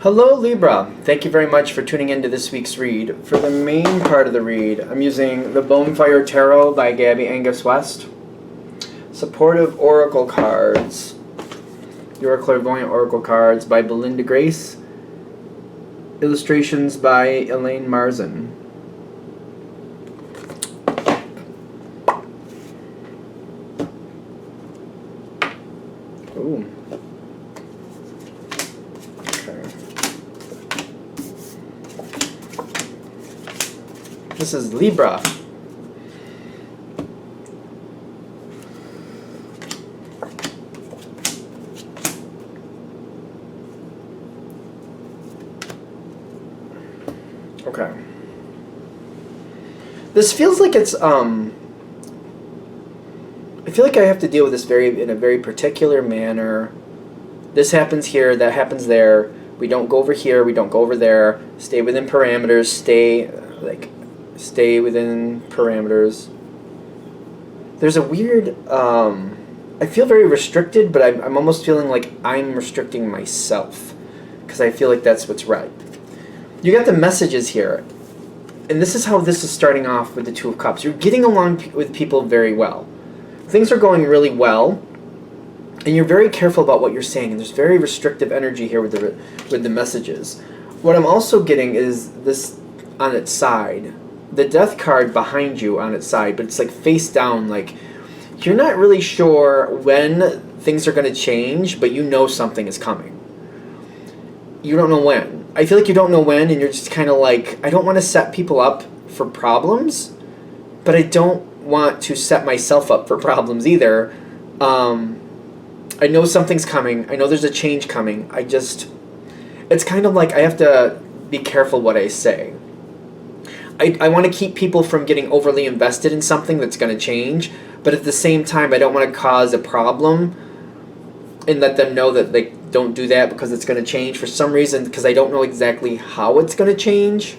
Hello Libra, thank you very much for tuning into this week's read. For the main part of the read, I'm using the Bonefire Tarot by Gabby Angus West. Supportive Oracle Cards, Your Clairvoyant Oracle Cards by Belinda Grace. Illustrations by Elaine Marzin. Ooh. This is Libra. Okay. This feels like it's I feel like I have to deal with this in a very particular manner. This happens here, that happens there. We don't go over here, we don't go over there. Stay within parameters, stay within parameters. There's a weird, I feel very restricted, but I'm almost feeling like I'm restricting myself, because I feel like that's what's right. You got the messages here, and this is how this is starting off with the Two of Cups. You're getting along with people very well. Things are going really well, and you're very careful about what you're saying, and there's very restrictive energy here with the messages. What I'm also getting is this on its side. The Death card behind you on its side, but it's like face down, like you're not really sure when things are going to change, but you know something is coming. You don't know when. I feel like you don't know when, and you're just kind of like, I don't want to set people up for problems, but I don't want to set myself up for problems either. I know something's coming. I know there's a change coming. It's kind of like I have to be careful what I say. I want to keep people from getting overly invested in something that's going to change, but at the same time, I don't want to cause a problem and let them know that they don't do that because it's going to change for some reason, because I don't know exactly how it's going to change,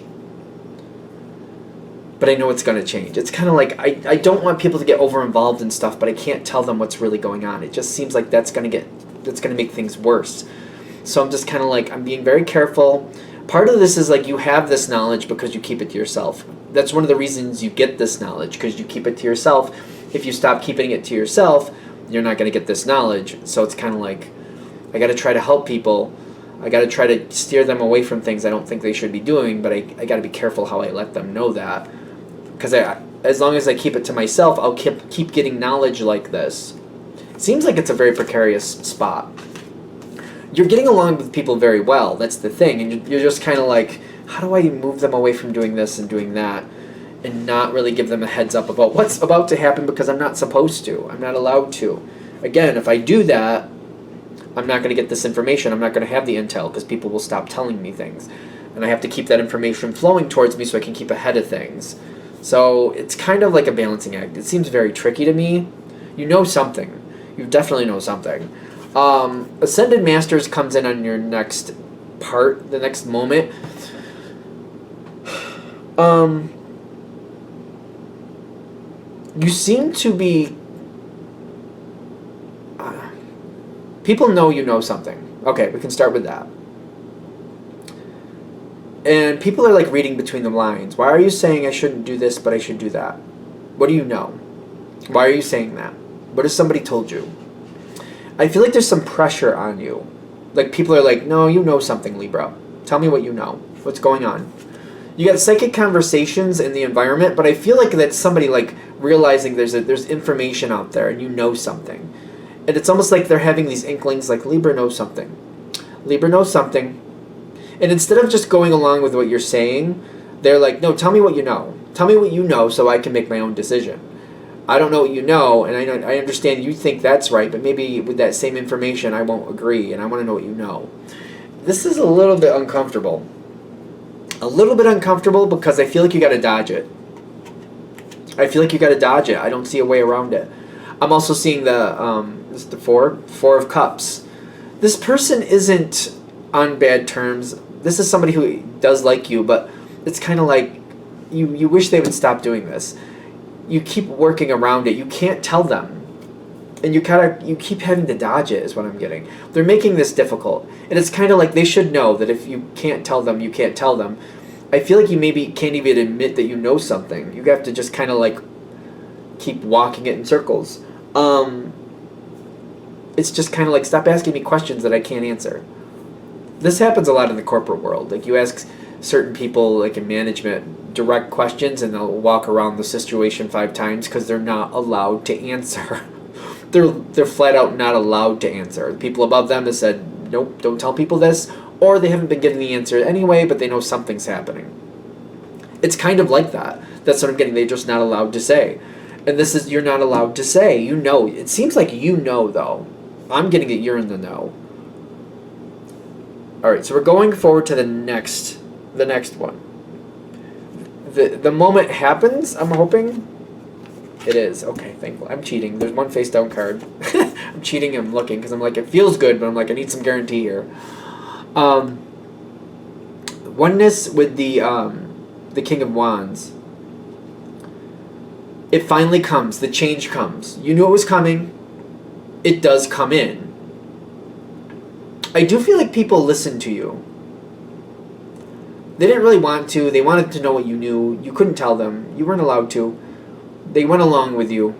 but I know it's going to change. It's kind of like I don't want people to get over involved in stuff, but I can't tell them what's really going on. It just seems like that's going to make things worse. So I'm just kind of like, I'm being very careful. Part of this is like you have this knowledge because you keep it to yourself. That's one of the reasons you get this knowledge, because you keep it to yourself. If you stop keeping it to yourself, you're not going to get this knowledge. So it's kind of like, I got to try to help people. I got to try to steer them away from things I don't think they should be doing, but I got to be careful how I let them know that. Because as long as I keep it to myself, I'll keep getting knowledge like this. It seems like it's a very precarious spot. You're getting along with people very well, that's the thing, and you're just kind of like, how do I move them away from doing this and doing that, and not really give them a heads up about what's about to happen, because I'm not supposed to. I'm not allowed to. Again, if I do that, I'm not going to get this information. I'm not going to have the intel, because people will stop telling me things. And I have to keep that information flowing towards me so I can keep ahead of things. So it's kind of like a balancing act. It seems very tricky to me. You know something. You definitely know something. Ascended Masters comes in on your next part, the next moment. You seem to be... people know you know something. Okay, we can start with that. And people are like reading between the lines. Why are you saying I shouldn't do this, but I should do that? What do you know? Why are you saying that? What has somebody told you? I feel like there's some pressure on you. Like people are like, no, you know something, Libra. Tell me what you know. What's going on? You got psychic conversations in the environment, but I feel like that's somebody like realizing there's information out there and you know something. And it's almost like they're having these inklings like Libra knows something. Libra knows something. And instead of just going along with what you're saying, they're like, no, tell me what you know. Tell me what you know so I can make my own decision. I don't know what you know, and I understand you think that's right, but maybe with that same information I won't agree, and I want to know what you know. This is a little bit uncomfortable. A little bit uncomfortable because I feel like you got to dodge it. I feel like you got to dodge it. I don't see a way around it. I'm also seeing this is the Four of Cups. This person isn't on bad terms. This is somebody who does like you, but it's kind of like you wish they would stop doing this. You keep working around it. You can't tell them. And you keep having to dodge it is what I'm getting. They're making this difficult. And it's kind of like they should know that if you can't tell them, you can't tell them. I feel like you maybe can't even admit that you know something. You have to just kind of like keep walking it in circles. It's just kind of like, stop asking me questions that I can't answer. This happens a lot in the corporate world. Like you ask certain people like in management direct questions and they'll walk around the situation 5 times because they're not allowed to answer. They're flat out not allowed to answer. The people above them have said, nope, don't tell people this, or they haven't been given the answer anyway, but they know something's happening. It's kind of like that. That's what I'm getting. They're just not allowed to say. And this is, you're not allowed to say. You know. It seems like you know, though. I'm getting it, you're in the know. Alright, so we're going forward to the next one. The moment happens, I'm hoping. It is. Okay, thankful. I'm cheating. There's one face down card. I'm cheating, I'm looking, because I'm like, it feels good, but I'm like, I need some guarantee here. Oneness with the King of Wands. It finally comes. The change comes. You knew it was coming. It does come in. I do feel like people listen to you. They didn't really want to. They wanted to know what you knew. You couldn't tell them. You weren't allowed to. They went along with you.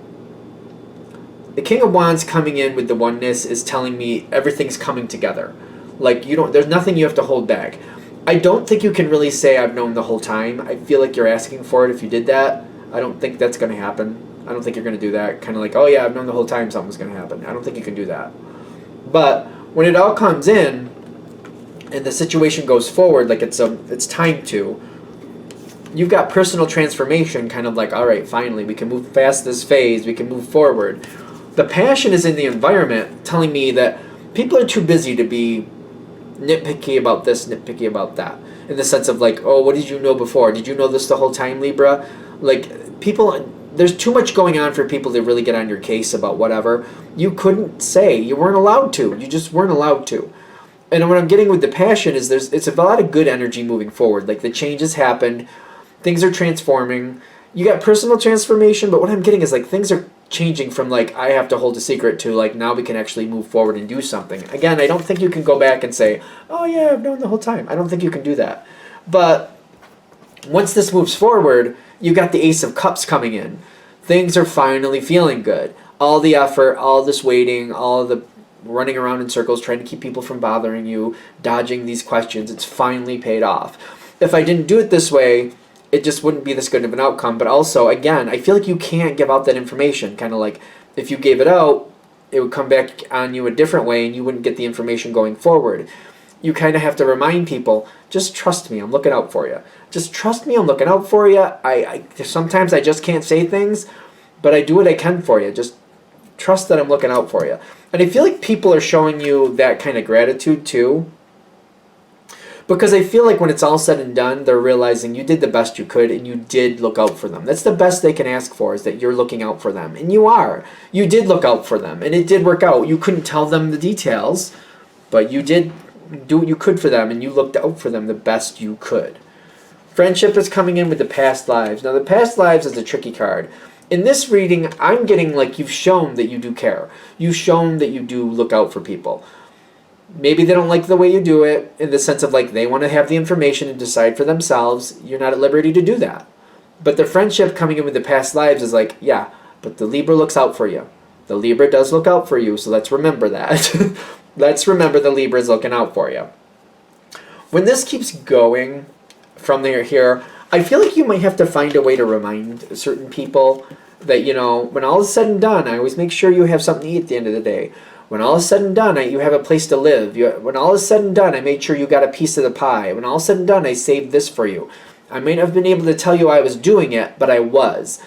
The King of Wands coming in with the oneness is telling me everything's coming together. Like there's nothing you have to hold back. I don't think you can really say I've known the whole time. I feel like you're asking for it if you did that. I don't think that's going to happen. I don't think you're going to do that. Kind of like, oh yeah, I've known the whole time something's going to happen. I don't think you can do that. But when it all comes in and the situation goes forward like it's time to, you've got personal transformation, kind of like, all right, finally, we can move past this phase, we can move forward. The passion is in the environment telling me that people are too busy to be nitpicky about this, nitpicky about that. In the sense of like, oh, what did you know before? Did you know this the whole time, Libra? Like, people, there's too much going on for people to really get on your case about whatever. You couldn't say, you weren't allowed to. You just weren't allowed to. And what I'm getting with the passion is it's a lot of good energy moving forward. Like, the changes happened. Things are transforming. You got personal transformation, but what I'm getting is like things are changing from like I have to hold a secret to like now we can actually move forward and do something. Again, I don't think you can go back and say, oh yeah, I've known the whole time. I don't think you can do that. But once this moves forward, you got the Ace of Cups coming in. Things are finally feeling good. All the effort, all this waiting, all the running around in circles, trying to keep people from bothering you, dodging these questions, it's finally paid off. If I didn't do it this way, it just wouldn't be this good of an outcome. But also, again, I feel like you can't give out that information. Kind of like if you gave it out, it would come back on you a different way and you wouldn't get the information going forward. You kind of have to remind people, just trust me, I'm looking out for you. Just trust me, I'm looking out for you. Sometimes I just can't say things, but I do what I can for you. Just trust that I'm looking out for you. And I feel like people are showing you that kind of gratitude too. Because I feel like when it's all said and done, they're realizing you did the best you could and you did look out for them. That's the best they can ask for, is that you're looking out for them. And you are. You did look out for them. And it did work out. You couldn't tell them the details, but you did do what you could for them and you looked out for them the best you could. Friendship is coming in with the past lives. Now, the past lives is a tricky card. In this reading, I'm getting like you've shown that you do care. You've shown that you do look out for people. Maybe they don't like the way you do it, in the sense of like they want to have the information and decide for themselves. You're not at liberty to do that. But the friendship coming in with the past lives is like, yeah, but the Libra looks out for you. The Libra does look out for you, so let's remember that. Let's remember the Libra is looking out for you. When this keeps going from here, I feel like you might have to find a way to remind certain people that, you know, when all is said and done, I always make sure you have something to eat at the end of the day. When all is said and done, you have a place to live. When all is said and done, I made sure you got a piece of the pie. When all is said and done, I saved this for you. I may not have been able to tell you I was doing it, but I was.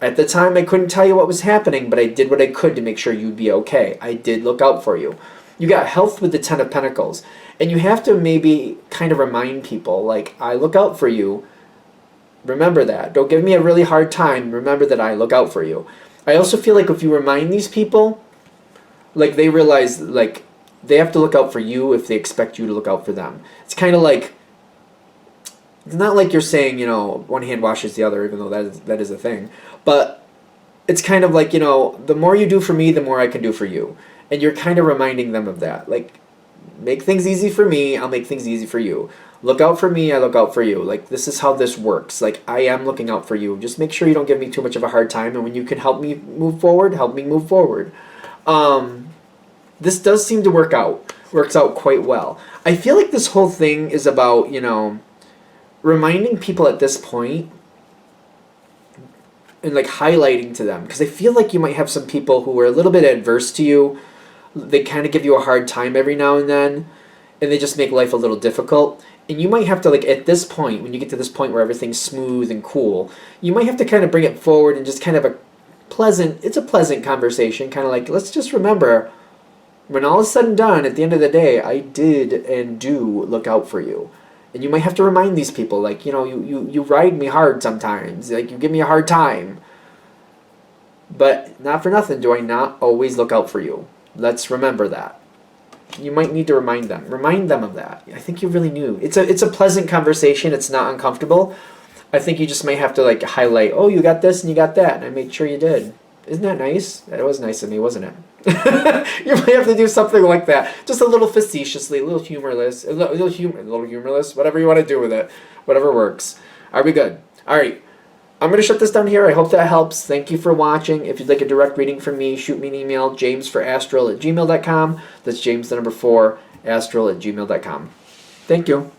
At the time, I couldn't tell you what was happening, but I did what I could to make sure you'd be okay. I did look out for you. You got health with the Ten of Pentacles. And you have to maybe kind of remind people, like, I look out for you. Remember that. Don't give me a really hard time. Remember that I look out for you. I also feel like if you remind these people, like, they realize, like, they have to look out for you if they expect you to look out for them. It's kind of like, it's not like you're saying, you know, one hand washes the other, even though that is a thing. But it's kind of like, you know, the more you do for me, the more I can do for you. And you're kind of reminding them of that. Like, make things easy for me, I'll make things easy for you. Look out for me, I look out for you. Like, this is how this works. Like, I am looking out for you. Just make sure you don't give me too much of a hard time. And when you can help me move forward, help me move forward. This does seem to work out. Works out quite well. I feel like this whole thing is about, you know, reminding people at this point and like highlighting to them, because I feel like you might have some people who are a little bit adverse to you. They kind of give you a hard time every now and then, and they just make life a little difficult. And you might have to, like, at this point, when you get to this point where everything's smooth and cool, you might have to kind of bring it forward and just kind of it's a pleasant conversation, kind of like, let's just remember, when all is said and done, at the end of the day, I did and do look out for you. And you might have to remind these people, like, you know, you ride me hard sometimes. Like, you give me a hard time. But not for nothing do I not always look out for you. Let's remember that. You might need to remind them. Remind them of that. I think you really knew. It's a pleasant conversation. It's not uncomfortable. I think you just may have to, like, highlight, oh, you got this and you got that, and I made sure you did. Isn't that nice? That was nice of me, wasn't it? You might have to do something like that. Just a little facetiously, a little humorless, whatever you want to do with it. Whatever works. Are we good? All right. I'm going to shut this down here. I hope that helps. Thank you for watching. If you'd like a direct reading from me, shoot me an email, jamesforastral@gmail.com. That's James, the number 4, astral@gmail.com. Thank you.